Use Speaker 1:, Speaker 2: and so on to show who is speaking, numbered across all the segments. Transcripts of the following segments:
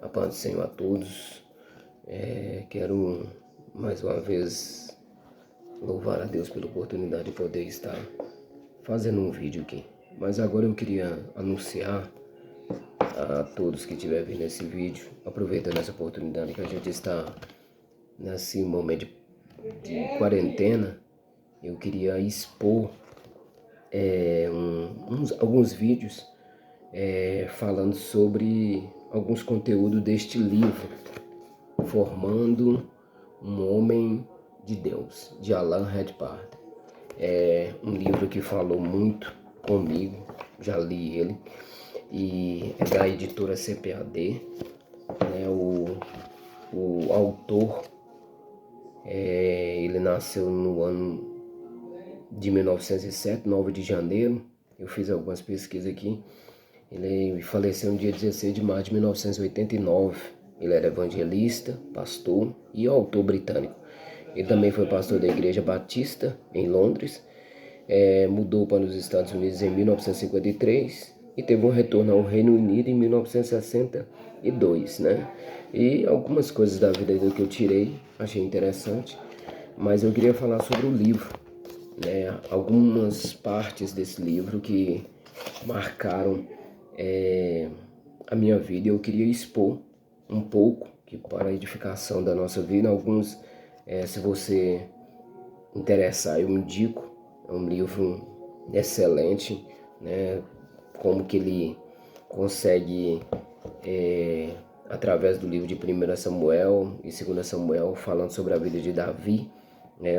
Speaker 1: A paz do Senhor a todos. Quero mais uma vez louvar a Deus pela oportunidade de poder estar fazendo um vídeo aqui. Mas agora eu queria anunciar a todos que estiverem vendo esse vídeo, aproveitando essa oportunidade que a gente está nesse momento de quarentena, eu queria expor alguns vídeos falando sobre alguns conteúdos deste livro, Formando um Homem de Deus, de Alan Redpath. É um livro que falou muito comigo, já li ele, e é da editora CPAD, né? O autor, ele nasceu no ano de 1907, 9 de janeiro, eu fiz algumas pesquisas aqui. Ele faleceu no dia 16 de março de 1989. Ele era evangelista, pastor e autor britânico. Ele também foi pastor da Igreja Batista em Londres. Mudou para os Estados Unidos em 1953 e teve um retorno ao Reino Unido em 1962, né? E algumas coisas da vida dele que eu tirei, achei interessante, mas eu queria falar sobre o livro, né? Algumas partes desse livro que marcaram a minha vida. Eu queria expor um pouco que para a edificação da nossa vida. Alguns, se você interessar, eu indico. É um livro excelente, né? Como que ele consegue, através do livro de 1 Samuel e 2 Samuel, falando sobre a vida de Davi,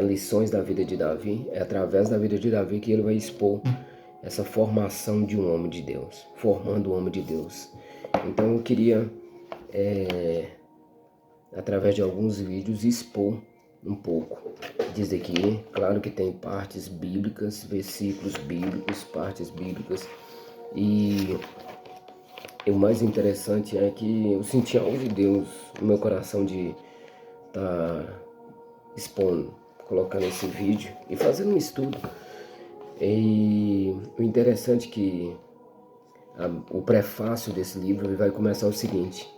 Speaker 1: lições da vida de Davi. É através da vida de Davi que ele vai expor essa formação de um homem de Deus, formando um homem de Deus. Então eu queria, através de alguns vídeos, expor um pouco. Diz aqui, claro que tem partes bíblicas, versículos bíblicos, partes bíblicas. E o mais interessante é que eu senti algo de Deus no meu coração de estar expondo, colocando esse vídeo e fazendo um estudo. E o interessante é que o prefácio desse livro vai começar o seguinte: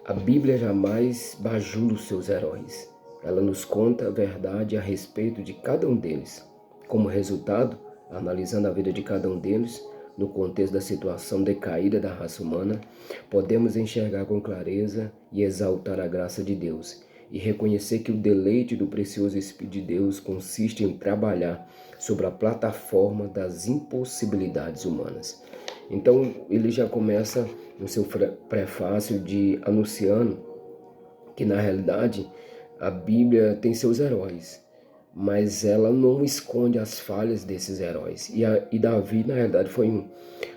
Speaker 1: a Bíblia jamais bajula os seus heróis. Ela nos conta a verdade a respeito de cada um deles. Como resultado, analisando a vida de cada um deles, no contexto da situação decaída da raça humana, podemos enxergar com clareza e exaltar a graça de Deus, e reconhecer que o deleite do precioso Espírito de Deus consiste em trabalhar sobre a plataforma das impossibilidades humanas. Então ele já começa no seu prefácio de anunciando que na realidade a Bíblia tem seus heróis, mas ela não esconde as falhas desses heróis. E Davi, na realidade, foi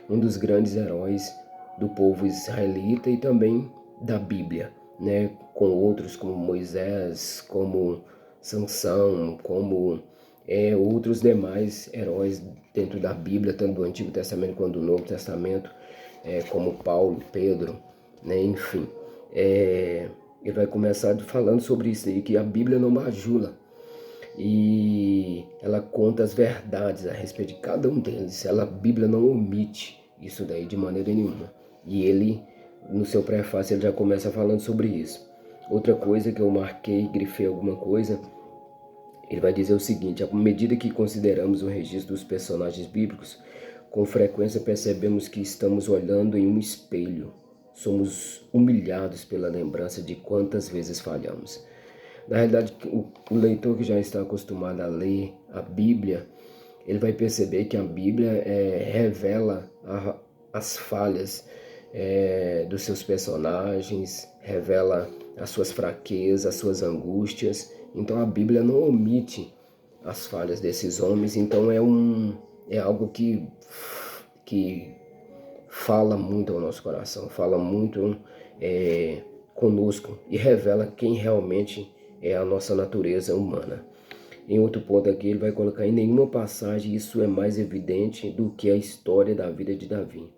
Speaker 1: um dos grandes heróis do povo israelita e também da Bíblia, né? Com outros como Moisés, como Sansão, como outros demais heróis dentro da Bíblia, tanto do Antigo Testamento quanto do Novo Testamento, como Paulo, Pedro, né? Enfim. Ele vai começar falando sobre isso aí, que a Bíblia não bajula. E ela conta as verdades a respeito de cada um deles. A Bíblia não omite isso daí de maneira nenhuma. E ele, no seu prefácio, ele já começa falando sobre isso. Outra coisa que eu marquei, grifei alguma coisa, ele vai dizer o seguinte: à medida que consideramos o registro dos personagens bíblicos, com frequência percebemos que estamos olhando em um espelho. Somos humilhados pela lembrança de quantas vezes falhamos. Na realidade, o leitor que já está acostumado a ler a Bíblia, ele vai perceber que a Bíblia revela as falhas dos seus personagens, revela as suas fraquezas, as suas angústias. Então a Bíblia não omite as falhas desses homens. Então é algo que fala muito ao nosso coração, fala muito conosco e revela quem realmente é a nossa natureza humana. Em outro ponto aqui, ele vai colocar: em nenhuma passagem isso é mais evidente do que a história da vida de Davi.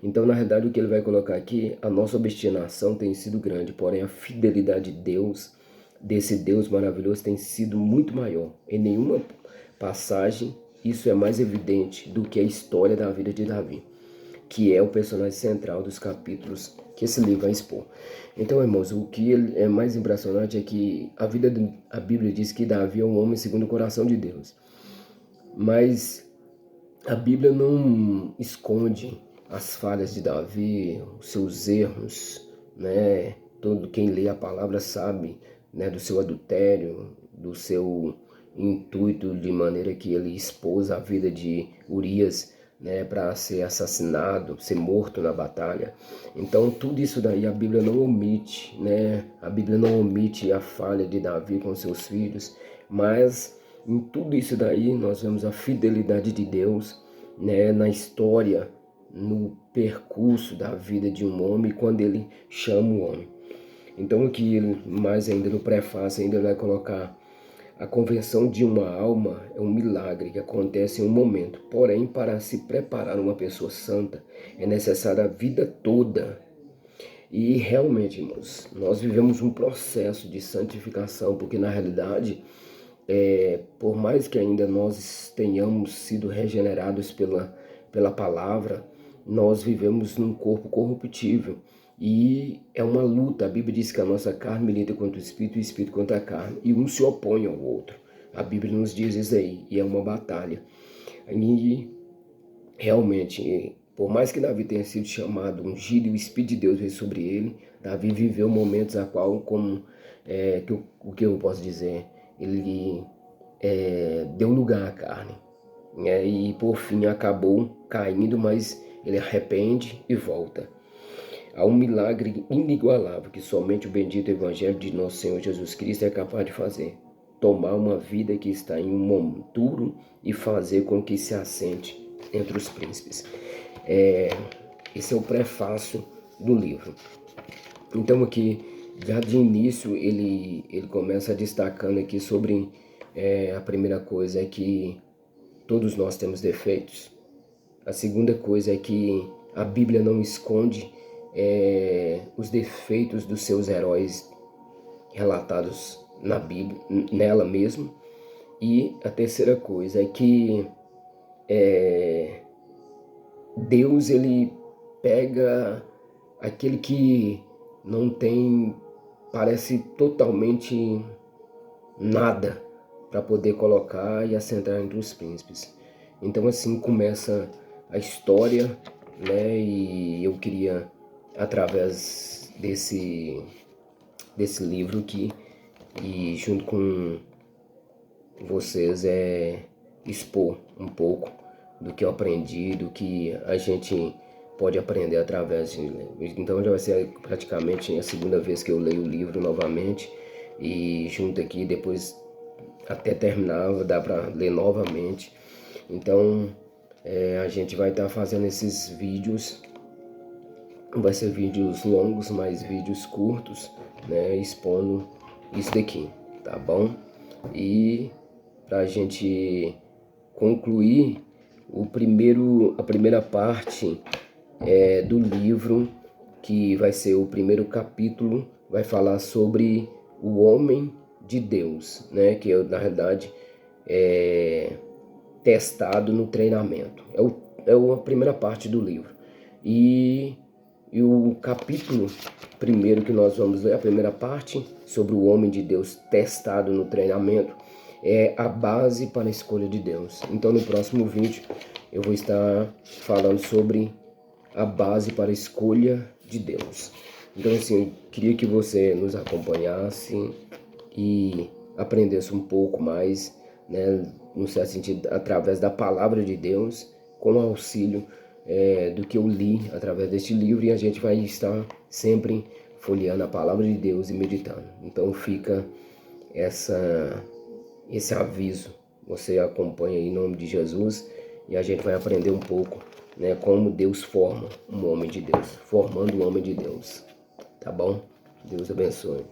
Speaker 1: Então, na realidade, o que ele vai colocar aqui: a nossa obstinação tem sido grande, porém a fidelidade de Deus, desse Deus maravilhoso, tem sido muito maior. Em nenhuma passagem isso é mais evidente do que a história da vida de Davi. que é o personagem central dos capítulos que esse livro vai expor. Então, irmãos, o que é mais impressionante é que a Bíblia diz que Davi é um homem segundo o coração de Deus. Mas a Bíblia não esconde as falhas de Davi, os seus erros, né? Todo quem lê a palavra sabe, né, do seu adultério, do seu intuito de maneira que ele expôs a vida de Urias, né, para ser assassinado, ser morto na batalha. Então tudo isso daí a Bíblia não omite, né? A Bíblia não omite a falha de Davi com seus filhos, mas em tudo isso daí nós vemos a fidelidade de Deus, né, na história, no percurso da vida de um homem quando ele chama o homem. Então aqui, mais ainda no prefácio, ainda vai colocar: a conversão de uma alma é um milagre que acontece em um momento. Porém, para se preparar uma pessoa santa, é necessária a vida toda. E realmente, irmãos, nós vivemos um processo de santificação, porque na realidade, por mais que ainda nós tenhamos sido regenerados pela palavra, nós vivemos num corpo corruptível. E é uma luta. A Bíblia diz que a nossa carne milita contra o Espírito e o Espírito contra a carne. E um se opõe ao outro. A Bíblia nos diz isso aí. E é uma batalha. E realmente, por mais que Davi tenha sido chamado, ungido e o Espírito de Deus veio sobre ele, Davi viveu momentos a qual, o que eu posso dizer, ele deu lugar à carne. E por fim acabou caindo, mas ele arrepende e volta. Há um milagre inigualável que somente o bendito Evangelho de nosso Senhor Jesus Cristo é capaz de fazer: tomar uma vida que está em um monturo e fazer com que se assente entre os príncipes. Esse é o prefácio do livro. Então aqui, já de início, ele começa destacando aqui sobre a primeira coisa é que todos nós temos defeitos. A segunda coisa é que a Bíblia não esconde os defeitos dos seus heróis relatados na Bíblia, nela mesmo. E a terceira coisa é que Deus, ele pega aquele que não tem, parece totalmente nada, para poder colocar e assentar entre os príncipes. Então assim começa a história, né? E eu queria, através desse livro aqui, e junto com vocês, expor um pouco do que eu aprendi, do que a gente pode aprender através de... Então já vai ser praticamente a segunda vez que eu leio o livro novamente, e junto aqui, depois até terminar, dá para ler novamente. Então a gente vai estar fazendo esses vídeos, vai ser vídeos longos, mas vídeos curtos, né, expondo isso daqui, tá bom? E para a gente concluir a primeira parte do livro, que vai ser o primeiro capítulo, vai falar sobre o homem de Deus, né, que na realidade é testado no treinamento. É a primeira parte do livro. E o capítulo primeiro que nós vamos ler, a primeira parte, sobre o homem de Deus testado no treinamento, é a base para a escolha de Deus. Então no próximo vídeo eu vou estar falando sobre a base para a escolha de Deus. Então assim, eu queria que você nos acompanhasse e aprendesse um pouco mais, né, no certo sentido, através da palavra de Deus, com o auxílio do que eu li através deste livro, e a gente vai estar sempre folheando a palavra de Deus e meditando. Então fica esse aviso, você acompanha aí em nome de Jesus, e a gente vai aprender um pouco, né, como Deus forma um homem de Deus, formando um homem de Deus, tá bom? Deus abençoe.